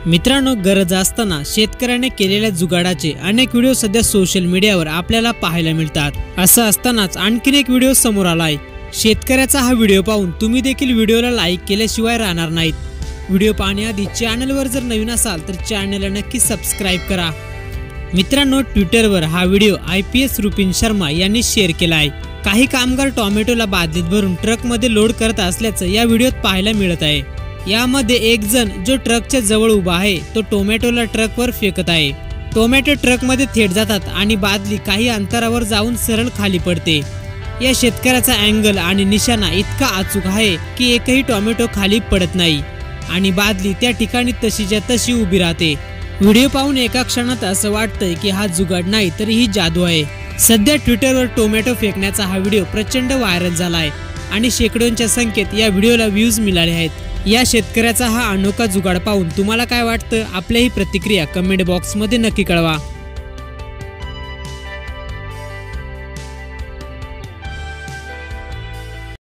मित्रांनो, गरज असताना शेतकऱ्याने केलेल्या जुगाडाचे अनेक व्हिडिओ सध्या सोशल मीडियावर आपल्याला पाहायला मिळतात। असं असतानाच आणखीन एक व्हिडिओ समोर आलाय। शेतकऱ्याचा हा व्हिडिओ पाहून तुम्ही देखील व्हिडिओला लाईक केल्याशिवाय राहणार नाहीत। व्हिडिओ पाहण्याआधी चॅनलवर जर नवीन असाल तर चॅनलला नक्की सबस्क्राइब करा। मित्रांनो, ट्विटरवर हा व्हिडिओ IPS रुपिन शर्मा यांनी शेअर केला आहे। काही कामगार टोमॅटोला बादलीत भरून ट्रकमध्ये लोड करत असल्याचं या व्हिडिओत पाहायला मिळत आहे। यामध्ये एक जण जो ट्रकच्या जवळ उभा आहे तो टोमॅटोला ट्रकवर फेकत आहे। टोमॅटो ट्रकमध्ये थेट जातात आणि बादली काही अंतरावर जाऊन सरळ खाली पडते। या शेतकऱ्याचा अँगल आणि निशाणा इतका अचूक आहे की एकही टोमॅटो खाली पडत नाही आणि बादली त्या ठिकाणी तशीच्या तशी उभी राहते। व्हिडिओ पाहून एका क्षणात असं वाटतंय की हा जुगाड नाही तर ही जादू आहे। सध्या ट्विटरवर टोमॅटो फेकण्याचा हा व्हिडिओ प्रचंड व्हायरल झाला आहे आणि शेकडोंच्या संख्येत या व्हिडिओला व्ह्यूज मिळाले आहेत। या शेतकऱ्याचा हा अनोखा जुगाड पाहून तुम्हाला काय वाटतं? आपल्याही प्रतिक्रिया कमेंट बॉक्समध्ये नक्की कळवा।